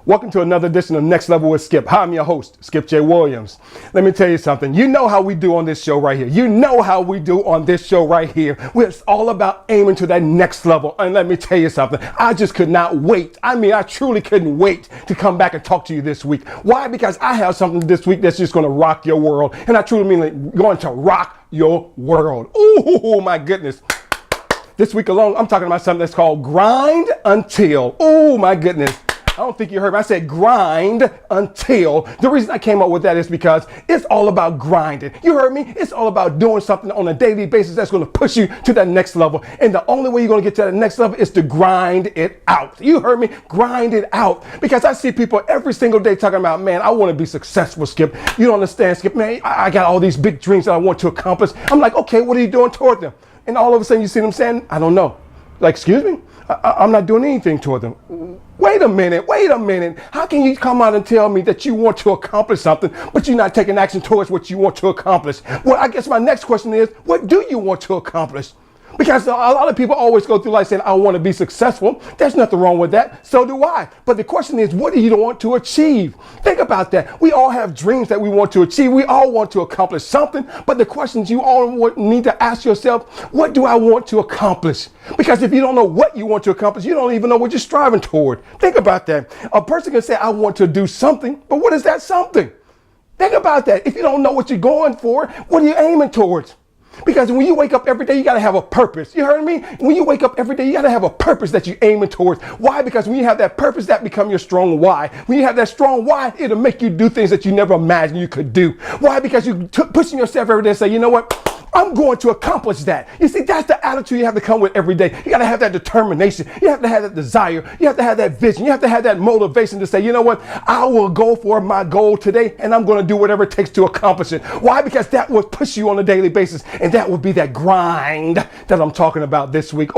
Welcome to another edition of Next Level with Skip. Hi, I'm your host, Skip J. Williams. Let me tell you something. You know how we do on this show right here. You know how we do on this show right here. It's all about aiming to that next level. And let me tell you something. I just could not wait. I truly couldn't wait to come back and talk to you this week. Why? Because I have something this week that's just going to rock your world. And I truly mean like going to rock your world. Oh, my goodness. This week alone, I'm talking about something that's called grind until. Oh, my goodness. I don't think you heard me. I said grind until. The reason I came up with that is because it's all about grinding. You heard me? It's all about doing something on a daily basis that's going to push you to that next level. And the only way you're going to get to that next level is to grind it out. You heard me? Grind it out. Because I see people every single day talking about, man, I want to be successful, Skip. You don't understand, Skip. Man, I got all these big dreams that I want to accomplish. I'm like, okay, what are you doing toward them? And all of a sudden you see them saying, I don't know. Like, excuse me? I'm not doing anything toward them. Wait a minute. How can you come out and tell me that you want to accomplish something, but you're not taking action towards what you want to accomplish? Well, I guess my next question is, what do you want to accomplish? Because a lot of people always go through life saying, I want to be successful. There's nothing wrong with that. So do I. But the question is, what do you want to achieve? Think about that. We all have dreams that we want to achieve. We all want to accomplish something. But the questions you all need to ask yourself, what do I want to accomplish? Because if you don't know what you want to accomplish, you don't even know what you're striving toward. Think about that. A person can say, I want to do something, but what is that something? Think about that. If you don't know what you're going for, what are you aiming towards? Because when you wake up every day, you got to have a purpose. You heard me? When you wake up every day, you got to have a purpose that you're aiming towards. Why? Because when you have that purpose, that becomes your strong why. When you have that strong why, it'll make you do things that you never imagined you could do. Why? Because you're pushing yourself every day and say, you know what? I'm going to accomplish that. You see, that's the attitude you have to come with every day. You got to have that determination. You have to have that desire. You have to have that vision. You have to have that motivation to say, you know what? I will go for my goal today and I'm going to do whatever it takes to accomplish it. Why? Because that will push you on a daily basis. And that will be that grind that I'm talking about this week.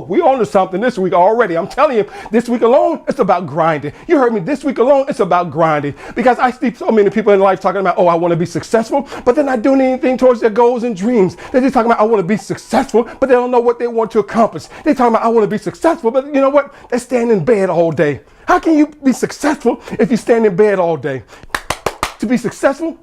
We on to something this week already. I'm telling you, this week alone, it's about grinding. You heard me. This week alone, it's about grinding. Because I see so many people in life talking about, oh, I want to be successful, but they're not doing anything towards their goals and dreams. They're just talking about, I want to be successful, but they don't know what they want to accomplish. They're talking about, I want to be successful, but you know what? They stand in bed all day. How can you be successful if you stand in bed all day? To be successful,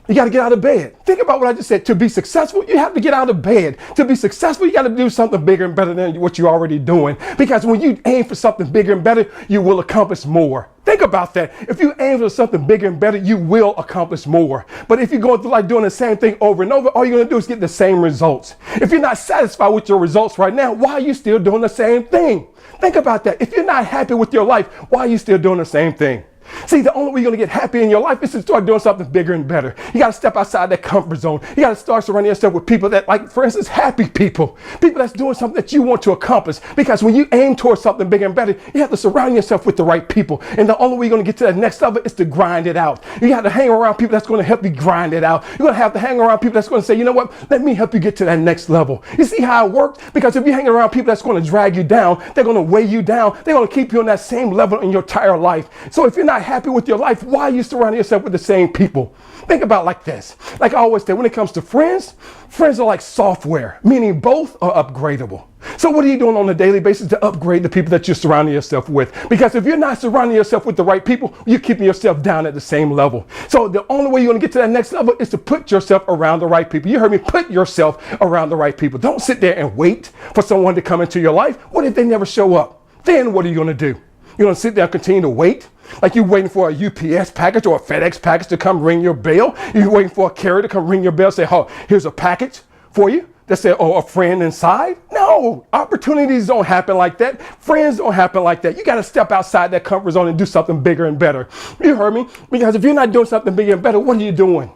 you got to get out of bed. Think about what I just said. To be successful, you have to get out of bed. To be successful, you got to do something bigger and better than what you're already doing. Because when you aim for something bigger and better, you will accomplish more. Think about that. If you aim for something bigger and better, you will accomplish more. But if you're going through life doing the same thing over and over, all you're going to do is get the same results. If you're not satisfied with your results right now, why are you still doing the same thing? Think about that. If you're not happy with your life, why are you still doing the same thing? See, the only way you're going to get happy in your life is to start doing something bigger and better. You got to step outside that comfort zone. You got to start surrounding yourself with people that, like, for instance, happy people. People that's doing something that you want to accomplish. Because when you aim towards something bigger and better, you have to surround yourself with the right people. And the only way you're going to get to that next level is to grind it out. You have to hang around people that's going to help you grind it out. You're going to have to hang around people that's going to say, you know what, let me help you get to that next level. You see how it works? Because if you hang around people that's going to drag you down, they're going to weigh you down. They're going to keep you on that same level in your entire life. So if you're not happy with your life, why are you surrounding yourself with the same people? Think about it like this. Like I always say, when it comes to friends, friends are like software, meaning both are upgradable. So what are you doing on a daily basis to upgrade the people that you're surrounding yourself with? Because if you're not surrounding yourself with the right people, you're keeping yourself down at the same level. So the only way you're going to get to that next level is to put yourself around the right people. You heard me, put yourself around the right people. Don't sit there and wait for someone to come into your life. What if they never show up? Then what are you going to do? You're going to sit there and continue to wait? Like you're waiting for a UPS package or a FedEx package to come ring your bell? You're waiting for a carrier to come ring your bell and say, oh, here's a package for you? That say, oh, a friend inside? No, opportunities don't happen like that. Friends don't happen like that. You got to step outside that comfort zone and do something bigger and better. You heard me? Because if you're not doing something bigger and better, what are you doing?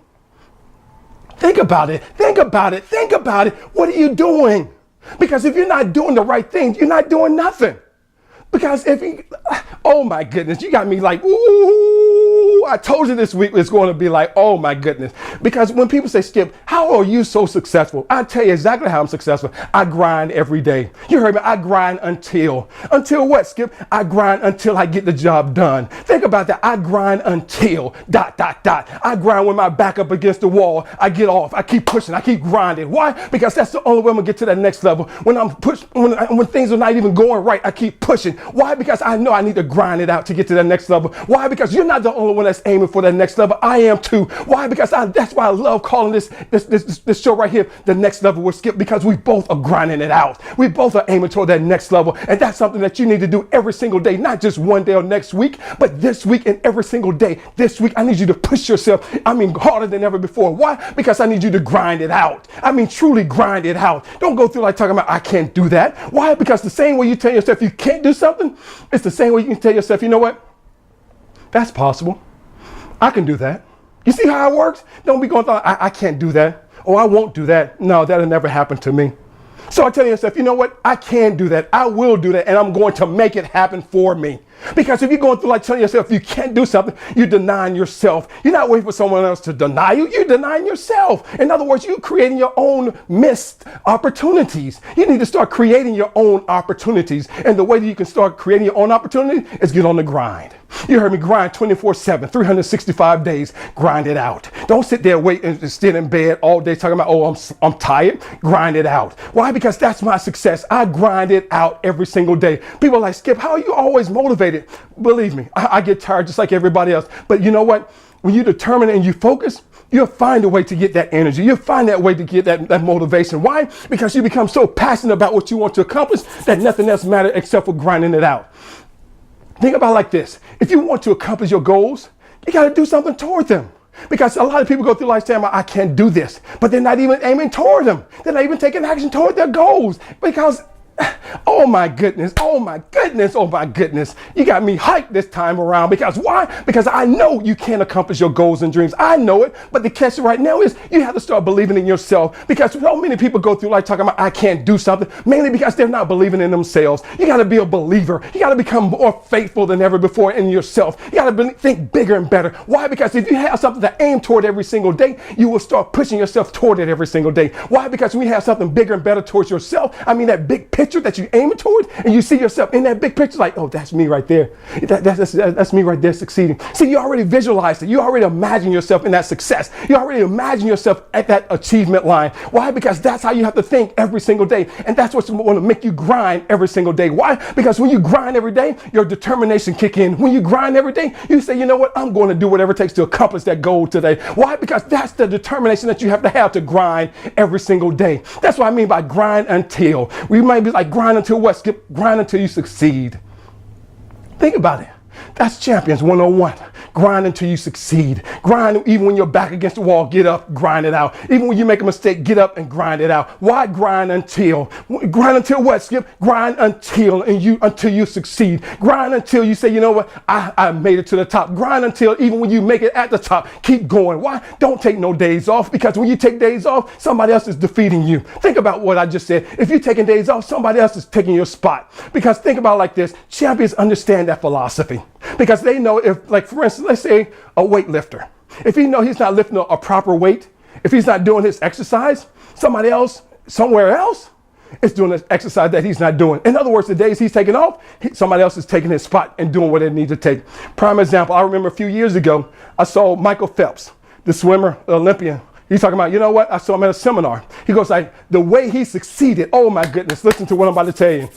Think about it. Think about it. Think about it. What are you doing? Because if you're not doing the right things, you're not doing nothing. Because if you, oh my goodness, you got me like, ooh, I told you this week was going to be like, oh my goodness. Because when people say, Skip, how are you so successful? I tell you exactly how I'm successful. I grind every day. You heard me. I grind until what, Skip? I grind until I get the job done. Think about that. I grind until ... I grind when my back up against the wall. I get off. I keep pushing. I keep grinding. Why? Because that's the only way I'm gonna get to that next level. When things are not even going right, I keep pushing. Why? Because I know I need to grind it out to get to that next level. Why? Because you're not the only one that's aiming for that next level. I am too. Why? Because that's why I love calling this show right here the Next Level with Skip, because we both are grinding it out. We both are aiming toward that next level, and that's something that you need to do every single day, not just one day or next week, but this week and every single day. This week, I need you to push yourself. Harder than ever before. Why? Because I need you to grind it out. Truly grind it out. Don't go through like talking about, I can't do that. Why? Because the same way you tell yourself you can't do something, it's the same way you can tell yourself, you know what? That's possible. I can do that. You see how it works? Don't be going through, I can't do that. Oh, I won't do that. No, that'll never happen to me. So I tell yourself, you know what? I can do that. I will do that. And I'm going to make it happen for me. Because if you're going through like telling yourself you can't do something, you're denying yourself. You're not waiting for someone else to deny you. You're denying yourself. In other words, you're creating your own missed opportunities. You need to start creating your own opportunities. And the way that you can start creating your own opportunity is get on the grind. You heard me, grind 24/7, 365 days, grind it out. Don't sit there, wait and sit in bed all day talking about, oh, I'm tired. Grind it out. Why? Because that's my success. I grind it out every single day. People are like, Skip, how are you always motivated? Believe me, I get tired just like everybody else. But you know what? When you determine and you focus, you'll find a way to get that energy. You'll find that way to get that motivation. Why? Because you become so passionate about what you want to accomplish that nothing else matters except for grinding it out. Think about it like this. If you want to accomplish your goals, you got to do something toward them. Because a lot of people go through life saying, I can't do this, but they're not even aiming toward them. They're not even taking action toward their goals. Because oh my goodness, oh my goodness, oh my goodness. You got me hyped this time around. Because why? Because I know you can accomplish your goals and dreams. I know it. But the catch right now is you have to start believing in yourself. Because so many people go through life talking about I can't do something, mainly because they're not believing in themselves. You got to be a believer. You got to become more faithful than ever before in yourself. You got to think bigger and better. Why? Because if you have something to aim toward every single day, you will start pushing yourself toward it every single day. Why? Because when you have something bigger and better towards yourself, that big picture that you aiming towards, and you see yourself in that big picture, like, oh, that's me right there. That's me right there succeeding. See, you already visualized it. You already imagine yourself in that success. You already imagine yourself at that achievement line. Why? Because that's how you have to think every single day. And that's what's going to make you grind every single day. Why? Because when you grind every day, your determination kick in. When you grind every day, you say, you know what? I'm going to do whatever it takes to accomplish that goal today. Why? Because that's the determination that you have to grind every single day. That's what I mean by grind until. We might be like grind until what? Skip, grind until you succeed. Think about it. That's Champions 101. Grind until you succeed. Grind even when you're back against the wall. Get up, grind it out. Even when you make a mistake, get up and grind it out. Why grind until? Grind until what, Skip? Grind until you succeed. Grind until you say, you know what? I made it to the top. Grind until even when you make it at the top, keep going. Why? Don't take no days off, because when you take days off, somebody else is defeating you. Think about what I just said. If you're taking days off, somebody else is taking your spot. Because think about it like this. Champions understand that philosophy. Because they know if, like, for instance, let's say a weightlifter, if he know he's not lifting a proper weight, if he's not doing his exercise, somebody else, somewhere else, is doing this exercise that he's not doing. In other words, the days he's taking off, somebody else is taking his spot and doing what they need to take. Prime example, I remember a few years ago, I saw Michael Phelps, the swimmer, the Olympian. He's talking about, you know what? I saw him at a seminar. He goes like, the way he succeeded, oh my goodness, listen to what I'm about to tell you.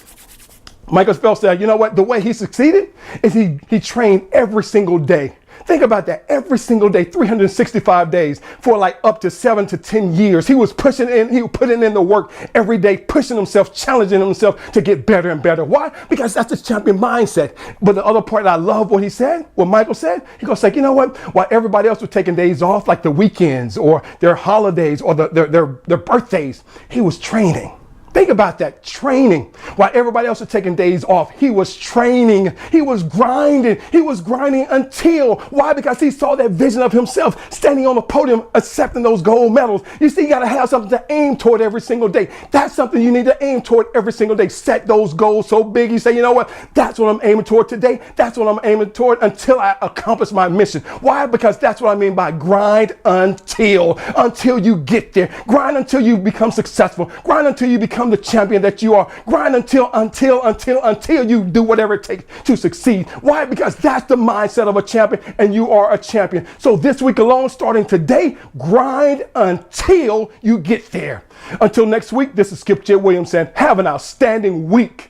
Michael Phelps said, you know what? The way he succeeded is he trained every single day. Think about that. Every single day, 365 days for like up to 7 to 10 years. He was pushing in, he was putting in the work every day, pushing himself, challenging himself to get better and better. Why? Because that's the champion mindset. But the other part I love what he said, what Michael said, he goes like, you know what? While everybody else was taking days off, like the weekends or their holidays or their birthdays, he was training. Think about that, training. While everybody else was taking days off, he was training. He was grinding. He was grinding until, why? Because he saw that vision of himself standing on the podium, accepting those gold medals. You see, you got to have something to aim toward every single day. That's something you need to aim toward every single day. Set those goals so big. You say, you know what? That's what I'm aiming toward today. That's what I'm aiming toward until I accomplish my mission. Why? Because that's what I mean by grind until you get there. Grind until you become successful. Grind until you become the champion that you are. Grind until you do whatever it takes to succeed. Why? Because that's the mindset of a champion, and you are a champion. So this week alone, starting today, grind until you get there. Until next week, this is Skip J. Williams saying, have an outstanding week.